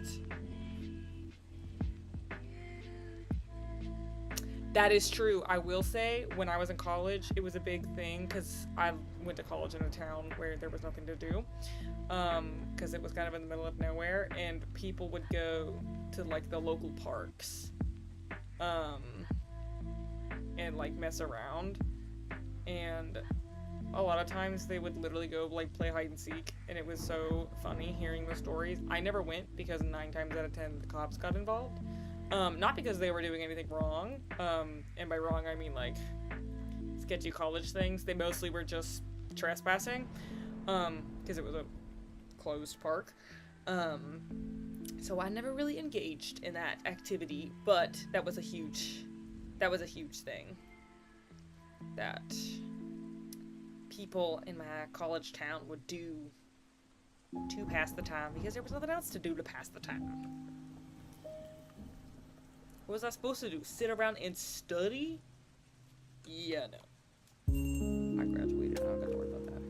That is true. I will say, when I was in college, it was a big thing because I went to college in a town where there was nothing to do, because it was kind of in the middle of nowhere, and people would go to like the local parks, and like mess around, and a lot of times they would literally go like play hide and seek, and it was so funny hearing the stories. I never went because 9 times out of 10 the cops got involved. Not because they were doing anything wrong, and by wrong I mean like sketchy college things. They mostly were just trespassing, because it was a closed park. So I never really engaged in that activity, but that was a huge thing that people in my college town would do to pass the time because there was nothing else to do to pass the time. What was I supposed to do? Sit around and study? Yeah, no. I graduated. I don't have to worry about that.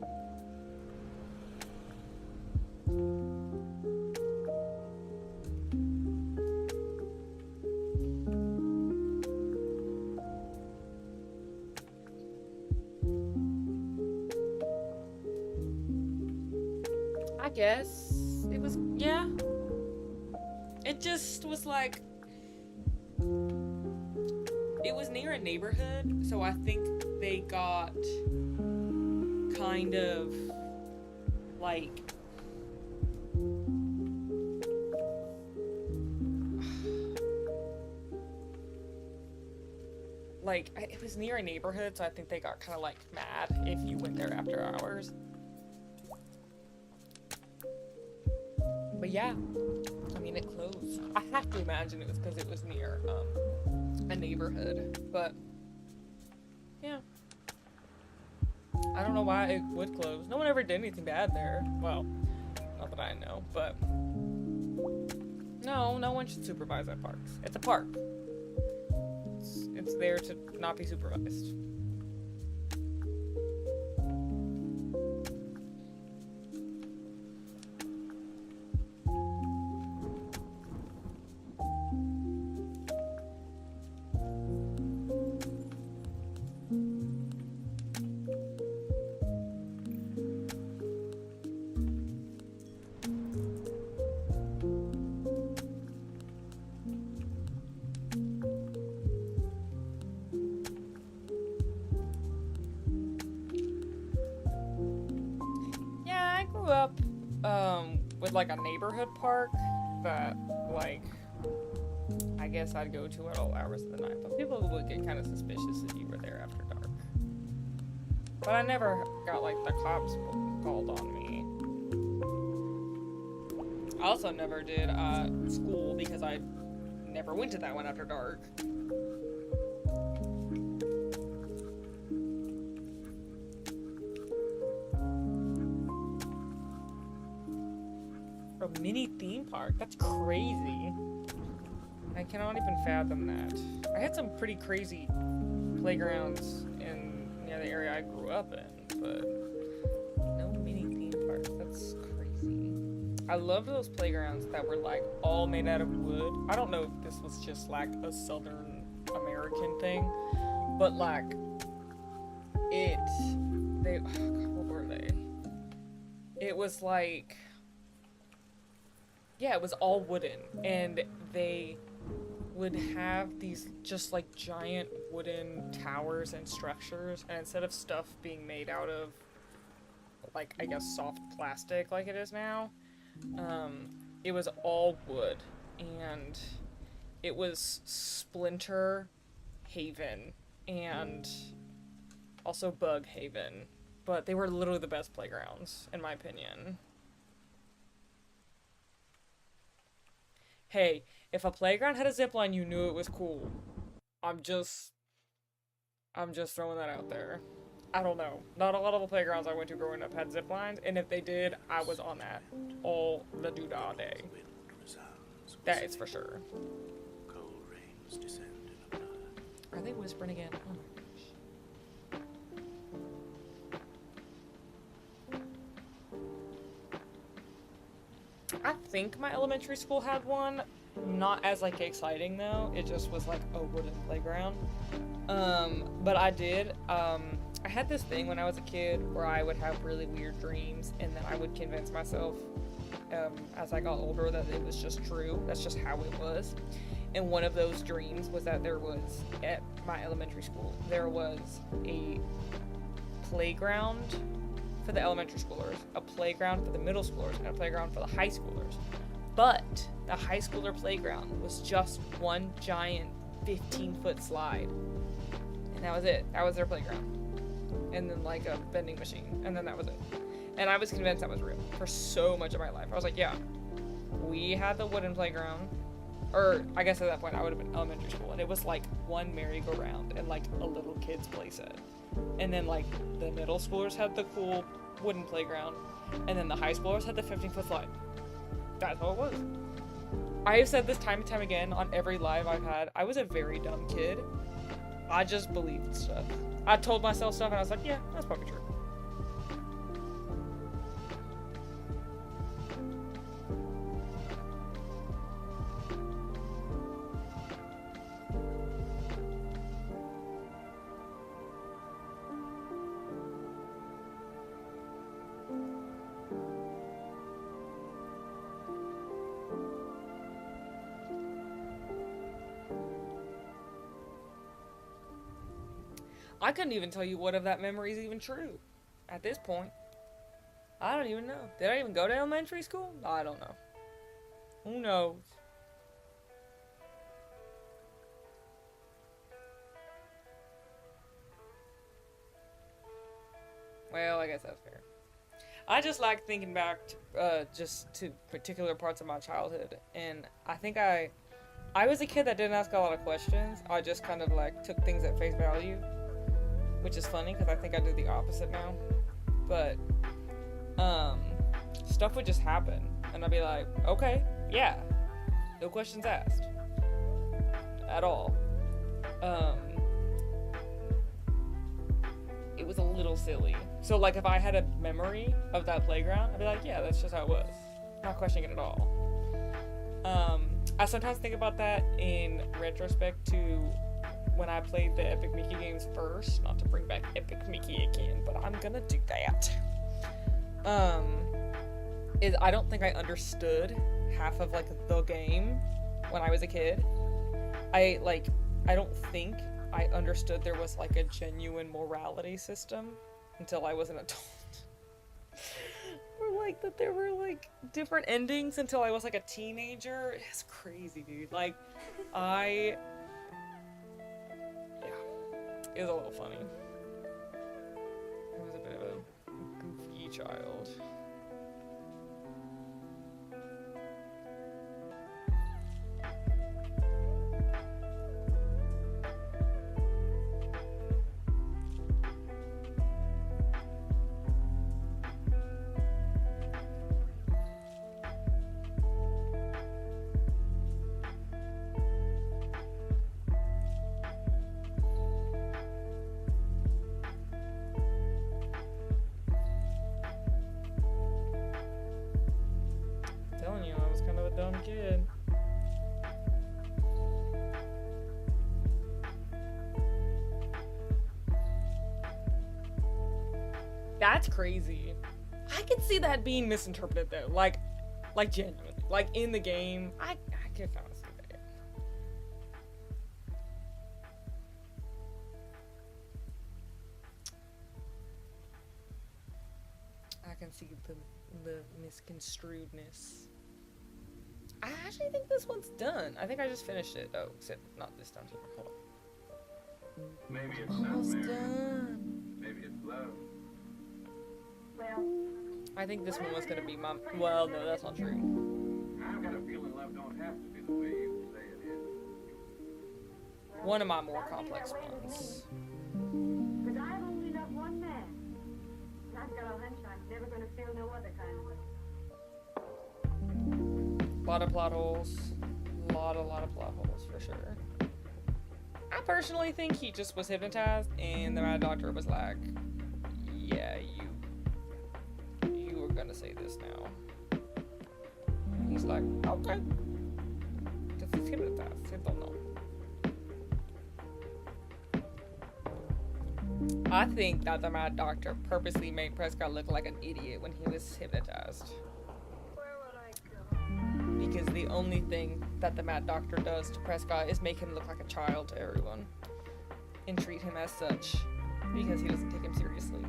I guess it was, yeah. It just was like, it was near a neighborhood, so I think they got kind of like it was near a neighborhood, so I think they got kind of like mad if you went there after hours. But yeah, I mean, it closed. I have to imagine it was because it was near a neighborhood, but yeah, I don't know why it would close. No one ever did anything bad there. Well, not that I know, but no one should supervise at parks. It's a park. It's there to not be supervised. Up with like a neighborhood park that like I guess I'd go to at all hours of the night, but people would get kind of suspicious if you were there after dark. But I never got like the cops called on me. I also never did school because I never went to that one after dark. A mini theme park? That's crazy. I cannot even fathom that. I had some pretty crazy playgrounds near the area I grew up in, but no mini theme parks. That's crazy. I loved those playgrounds that were like all made out of wood. I don't know if this was just like a Southern American thing, but like what were they? It was like, yeah, it was all wooden, and they would have these just like giant wooden towers and structures, and instead of stuff being made out of like, I guess, soft plastic like it is now, it was all wood, and it was Splinter Haven and also Bug Haven, but they were literally the best playgrounds in my opinion. Hey, if a playground had a zipline, you knew it was cool. I'm just throwing that out there. I don't know. Not a lot of the playgrounds I went to growing up had ziplines, and if they did, I was on that all the doodah day. That is for sure. Cold rains descend. Are they whispering again? Oh my gosh. I think my elementary school had one. Not as like exciting though. It just was like a wooden playground. But I did. I had this thing when I was a kid where I would have really weird dreams, and then I would convince myself as I got older that it was just true. That's just how it was. And one of those dreams was that there was, at my elementary school, there was a playground for the elementary schoolers, a playground for the middle schoolers, and a playground for the high schoolers. But the high schooler playground was just one giant 15-foot slide. And that was it. That was their playground. And then like a vending machine. And then that was it. And I was convinced that was real for so much of my life. I was like, yeah, we had the wooden playground. Or I guess at that point I would have been elementary school. And it was like one merry-go-round and like a little kid's playset. And then like the middle schoolers had the cool wooden playground. And then the high schoolers had the 15-foot slide. That's what it was. I have said this time and time again on every live I've had. I was a very dumb kid. I just believed stuff. I told myself stuff and I was like, yeah, that's probably true. I couldn't even tell you what of that memory is even true at this point. I don't even know. Did I even go to elementary school? I don't know. Who knows? Well, I guess that's fair. I just like thinking back to, just to particular parts of my childhood, and I think I was a kid that didn't ask a lot of questions. I just kind of like took things at face value. Which is funny because I think I do the opposite now. But stuff would just happen and I'd be like, okay, yeah, no questions asked at all. It was a little silly. So like if I had a memory of that playground, I'd be like, yeah, that's just how it was, not questioning it at all. I sometimes think about that in retrospect to when I played the Epic Mickey games first, not to bring back Epic Mickey again, but I'm gonna do that. I don't think I understood half of like the game when I was a kid. I don't think I understood there was like a genuine morality system until I was an adult. Or like that there were like different endings until I was like a teenager. It's crazy, dude. Like it was a little funny. I was a bit of a goofy child. Dumb kid. That's crazy. I can see that being misinterpreted though. Like genuinely. Like in the game, I can kind of see that. I can see the misconstruedness. I actually think this one's done. I think I just finished it. Oh, except not this time. Hold on. Maybe it's Almost nightmare. done. Maybe it's love. Well, I think this one was gonna be my. Well, no, that's not true. I've got a feeling love don't have to be the way you say it is. One of my more complex ones. because I've only loved one man. And I've got a hunch I'm never going to feel no other kind of love. A lot of plot holes. A lot of plot holes for sure. I I personally think he just was hypnotized, and the Mad Doctor was like, "Yeah, you were gonna say this now." And he's like, "Okay," because he's hypnotized. He don't know. I think that the Mad Doctor purposely made Prescott look like an idiot when he was hypnotized. Where would I go? Because the only thing that the Mad Doctor does to Prescott is make him look like a child to everyone. And treat him as such. Because he doesn't take him seriously.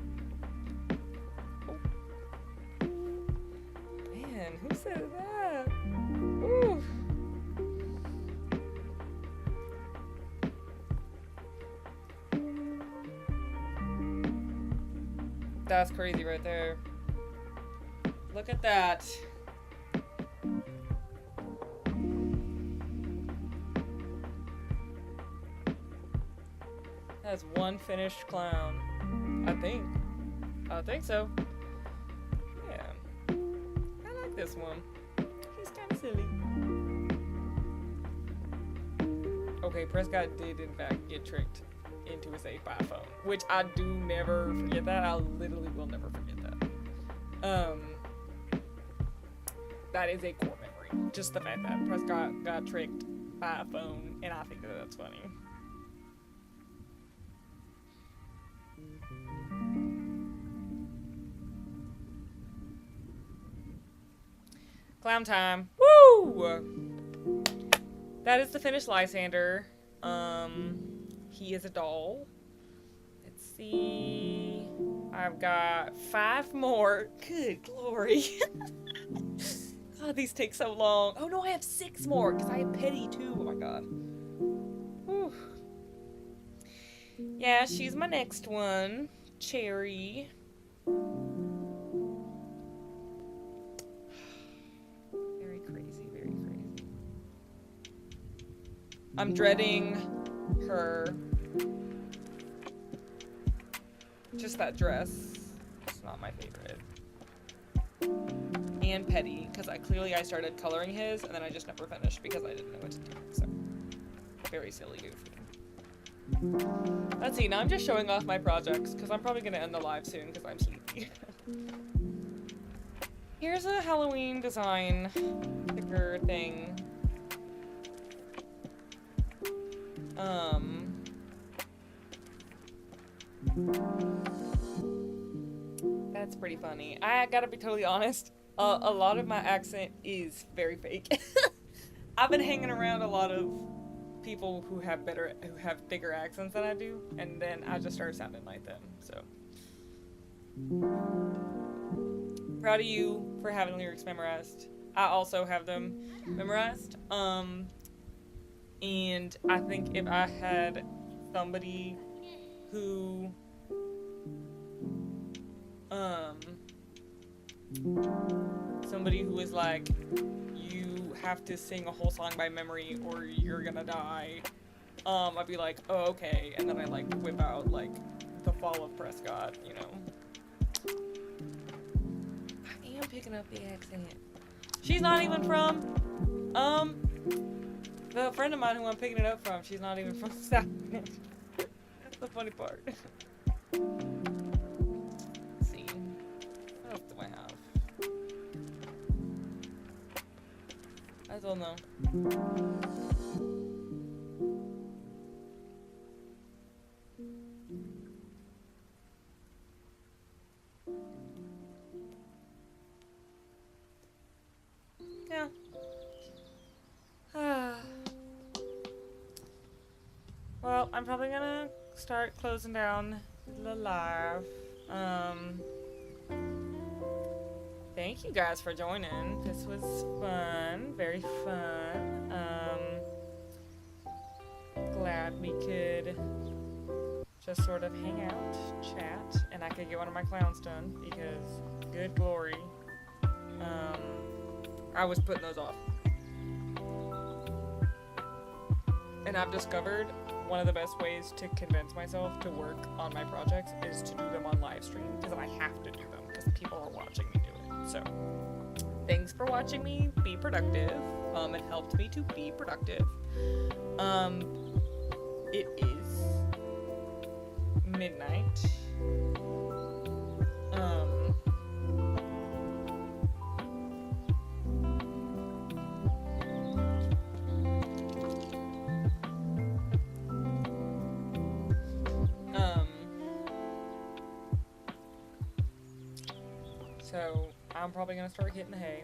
Oh. Man, who said that? Ooh. That's crazy right there. Look at that. That's one finished clown. I think so. Yeah. I like this one. He's kind of silly. Okay, Prescott did in fact get tricked into a safe by a phone, which I do never forget that. I literally will never forget that. That is a core memory. Just the fact that Prescott got tricked by a phone, and I think that that's funny. Clown time. Woo! That is the finished Lysander. He is a doll. Let's see. I've got 5 more. Good glory. God, these take so long. Oh no, I have 6 more because I have Petty too. Oh my god. Whew. Yeah, she's my next one. Cherry. Very crazy, very crazy. I'm dreading her. Just that dress. It's not my favorite. And Petty, because I started coloring his and then I just never finished because I didn't know what to do. So very silly goofy. Let's see, now I'm just showing off my projects because I'm probably gonna end the live soon because I'm sleepy. Here's a Halloween design sticker thing. That's pretty funny. I gotta be totally honest. A lot of my accent is very fake. I've been hanging around a lot of people who have bigger accents than I do, and then I just started sounding like them. So proud of you for having lyrics memorized. I also have them memorized. And I think if I had somebody who was like, you have to sing a whole song by memory or you're gonna die, I'd be like, oh, okay, and then I like whip out like the Fall of Prescott, you know. I am picking up the accent. She's not even from the friend of mine who I'm picking it up from, she's not even from South. That's the funny part. Let's see. What else do I have? I don't know. Yeah. Well, I'm probably gonna start closing down the live. Thank you guys for joining. This was fun, very fun. Glad we could just sort of hang out, chat, and I could get one of my clowns done because good glory. I was putting those off. And I've discovered one of the best ways to convince myself to work on my projects is to do them on live stream, because I have to do them because people are watching me do it. So thanks for watching me be productive. It helped me to be productive. it is midnight. So I'm probably gonna start hitting the hay.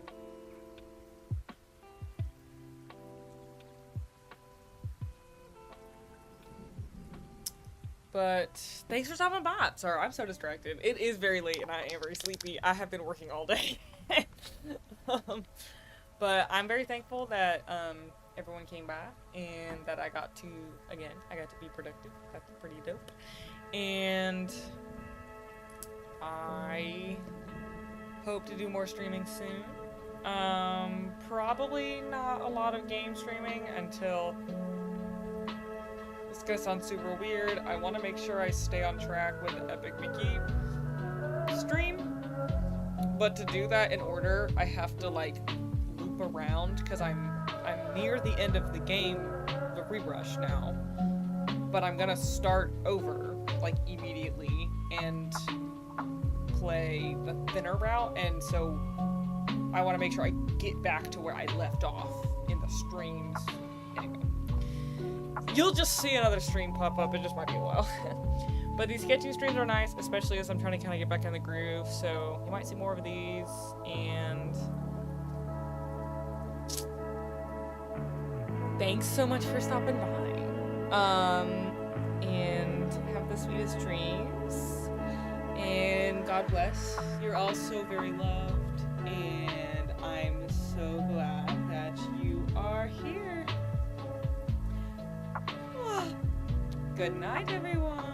But thanks for stopping by. Sorry, I'm so distracted. It is very late and I am very sleepy. I have been working all day. But I'm very thankful that everyone came by and that I got to be productive. That's pretty dope. And I hope to do more streaming soon. Probably not a lot of game streaming until... It's gonna sound super weird. I want to make sure I stay on track with the Epic Mickey stream. But to do that in order, I have to like loop around because I'm near the end of the game, the rerush now. But I'm gonna start over like immediately and play the thinner route, and so I want to make sure I get back to where I left off in the streams. Anyway. You'll just see another stream pop up, it just might be a while. But these sketching streams are nice, especially as I'm trying to kind of get back in the groove, so you might see more of these, and... Thanks so much for stopping by. And have the sweetest dreams. And God bless. You're all so very loved, and I'm so glad that you are here. Good night, everyone.